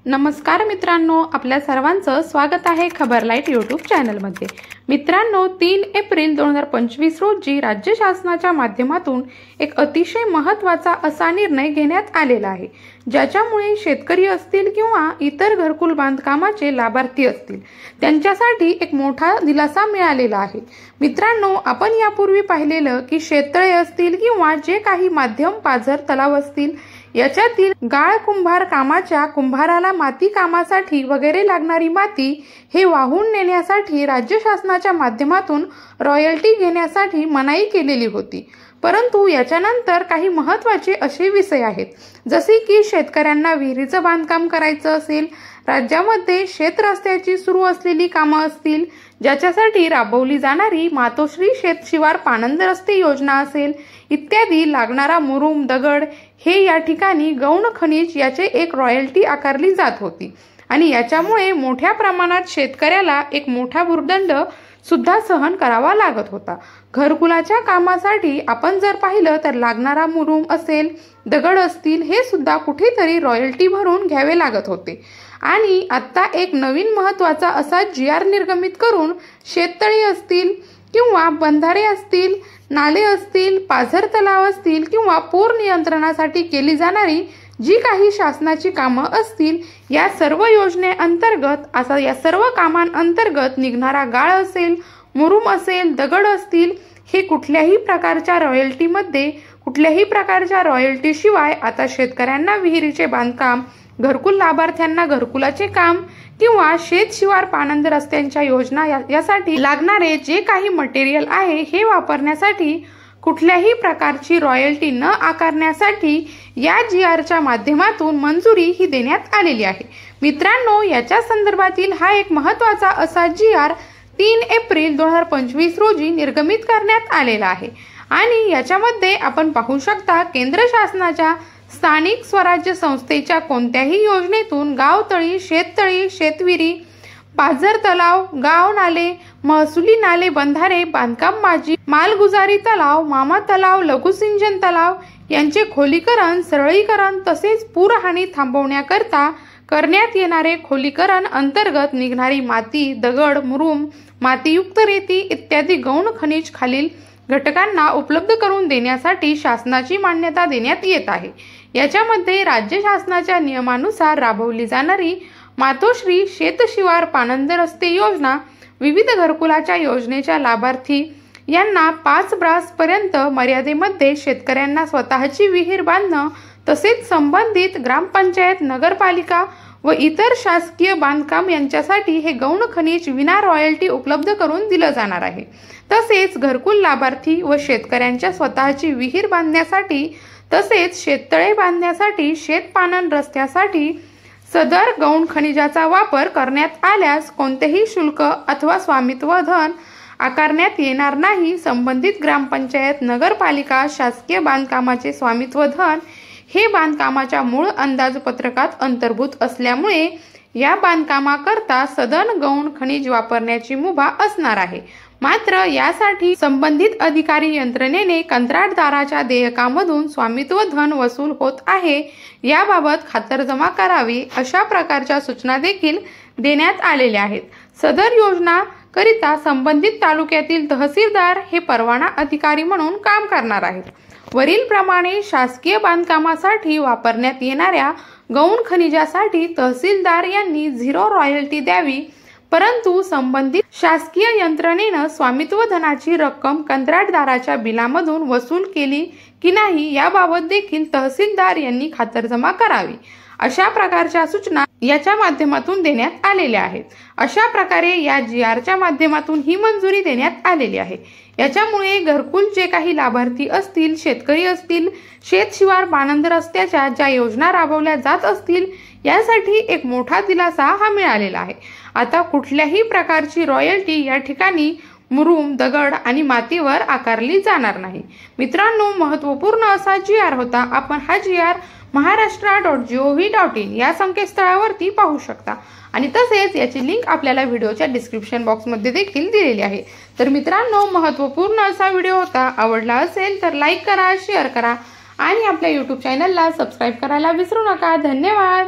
नमस्कार मित्रांनो, आपल्या सर्वांचं स्वागत आहे खबर लाईट यूट्यूब चॅनलमध्ये। मित्रांनो, 3 एप्रिल 2025 रोजी राज्य शासनाच्या माध्यमातून एक अतिशय महत्त्वाचा असा निर्णय घेण्यात आलेला आहे, ज्याच्यामुळे शेतकरी असतील किंवा इतर घरकुल बांधकामाचे लाभार्थी असतील त्यांच्यासाठी एक मोठा दिलासा मिळालेला आहे। मित्रांनो, आपण यापूर्वी पाहिलेलं की शेततळे असतील किंवा जे काही माध्यम पाझर तलाव असतील याच्यातील गाळ कुंभार कामाच्या कुंभाराला माती कामासाठी वगैरे लागणारी माती हे वाहून नेण्यासाठी राज्य शासनाच्या माध्यमातून रॉयल्टी घेण्यासाठी मनाई केलेली होती। परंतु याच्यानंतर काही महत्त्वाचे असे विषय आहेत, जसे की शेतकऱ्यांना विहिरीचं बांधकाम करायचं असेल, राज्यामध्ये शेत रस्त्याची सुरू असलेली कामं असतील ज्याच्यासाठी राबवली जाणारी मातोश्री शेत शिवार पाणंद रस्ते योजना असेल इत्यादी, लागणारा मुरुम दगड हे या ठिकाणी गौण खनिज याचे एक रॉयल्टी आकारली जात होती आणि याच्यामुळे मोठ्या प्रमाणात शेतकऱ्याला एक मोठा भुर्दंड सुद्धा सहन करावा लागत होता। घरकुलाच्या कामासाठी आपण जर पाहिलं तर लागणारा मुरुम असेल, दगड असतील हे सुद्धा कुठेतरी रॉयल्टी भरून घ्यावे लागत होते। आणि आता एक नवीन महत्त्वाचा असा GR निर्गमित करून शेततळी असतील किंवा बंधारे असतील, नाले असतील, पाझर तलाव असतील किंवा पूर नियंत्रणासाठी केली जाणारी जी काही शासनाची कामं असतील या सर्व योजनेअंतर्गत या सर्व कामांअंतर्गत निघणारा गाळ असेल, मुरुम असेल, दगड असतील हे कुठल्याही प्रकारच्या रॉयल्टीमध्ये कुठल्याही प्रकारच्या रॉयल्टी शिवाय आता शेतकऱ्यांना विहिरीचे बांधकाम, घरकुल लाभार्थ्यांना घरकुलाचे काम किंवा शेत शिवार पाणंद रस्त्यांच्या योजना यासाठी लागणारे जे काही मटेरियल आहे हे वापरण्यासाठी कुठल्याही प्रकारची रॉयल्टी न आकारण्यासाठी या GRच्या माध्यमातून मंजुरी ही देण्यात आलेली आहे। मित्रांनो, याच्या संदर्भातील हा एक महत्त्वाचा असा GR 3 एप्रिल 2025 रोजी निर्गमित करण्यात आलेला आहे आणि याच्यामध्ये आपण पाहू शकता केंद्र शासनाच्या स्थानिक स्वराज्य संस्थेच्या कोणत्याही योजनेतून गावतळी, शेततळी, शेतविरी, पाझर तलाव, गाव नाले, महसुली नाले, बंधारे, बांधकाम माझी, मालगुजारी तलाव, मामा तलाव, लघुसिंचन तलाव यांचे खोलीकरण, सरळीकरण तसेच पूरहानी थांबवण्याकरता करण्यात येणारे खोलीकरण अंतर्गत निघणारी माती, दगड, मुरुम, मातीयुक्त रेती इत्यादी गौण खनिज खालील घटकांना उपलब्ध करून देण्यासाठी शासनाची मान्यता देण्यात येत आहे। याच्यामध्ये राज्य शासनाच्या नियमानुसार राबवली जाणारी मातोश्री शेत शिवार पाणंद रस्ते योजना, विविध घरकुलाच्या योजनेच्या लाभार्थी यांना 5 ब्रास पर्यंत मर्यादेमध्ये शेतकऱ्यांना स्वतःची विहीर बांधणं तसेच संबंधित ग्रामपंचायत, नगरपालिका व इतर शासकीय बांधकाम यांच्यासाठी हे गौण खनिज विना रॉयल्टी उपलब्ध करून दिलं जाणार आहे। तसेच घरकुल लाभार्थी व शेतकऱ्यांच्या स्वतःची विहीर बांधण्यासाठी तसेच शेततळे बांधण्यासाठी शेतपाणंद रस्त्यासाठी सदर गौण खनिजाचा वापर करण्यात आल्यास कोणतेही शुल्क अथवा स्वामित्व धन आकारण्यात येणार नाही। संबंधित ग्रामपंचायत, नगरपालिका शासकीय बांधकामाचे स्वामित्व धन हे बांधकामाच्या मूळ अंदाजपत्रकात अंतर्भूत असल्यामुळे या बांधकामाकरता सदन गौण खनिज वापरण्याची मुभा असणार आहे। मात्र यासाठी संबंधित अधिकारी यंत्रणेने कंत्राटदाराच्या देयकामधून स्वामित्व धन वसूल होत आहे याबाबत खातरजमा करावी, अशा प्रकारच्या सूचना देखील देण्यात आलेल्या आहेत। सदर योजना करिता संबंधित तालुक्यातील तहसीलदार हे परवाना अधिकारी म्हणून काम करणार आहेत। वरील प्रमाणे शासकीय बांधकामासाठी वापरण्यात येणाऱ्या गौण खनिजासाठी तहसीलदार यांनी 0 रॉयल्टी द्यावी, परंतु संबंधित शासकीय यंत्रणेनं स्वामित्व धनाची रक्कम कंत्राटदाराच्या बिलामधून वसूल केली की नाही याबाबत देखील तहसीलदार यांनी खातरजमा करावी, अशा प्रकारच्या सूचना याच्या माध्यमातून देण्यात आलेल्या आहेत। अशा प्रकारे या GRच्या माध्यमातून ही मंजुरी देण्यात आलेली आहे। याच्यामुळे घरकुल जे काही लाभार्थी असतील, शेतकरी असतील, शेत शिवार पाणंद रस्त्याच्या ज्या योजना राबवल्या जात असतील यासाठी एक मोठा दिलासा हा मिळालेला आहे। आता कुठल्याही प्रकारची रॉयल्टी या ठिकाणी मुरुम, दगड आणि मातीवर आकारली जाणार नाही। मित्रांनो, महत्त्वपूर्ण असा GR होता। आपण हा GR maharashtra.gov.in या संकेतस्थळावरती पाहू शकता आणि तसेच याची लिंक आपल्याला व्हिडिओच्या डिस्क्रिप्शन बॉक्समध्ये देखील दिलेली आहे। तर मित्रांनो, महत्त्वपूर्ण असा व्हिडिओ होता। आवडला असेल तर लाईक करा, शेअर करा आणि आपल्या YouTube चॅनलला सबस्क्राईब करायला विसरू नका। धन्यवाद।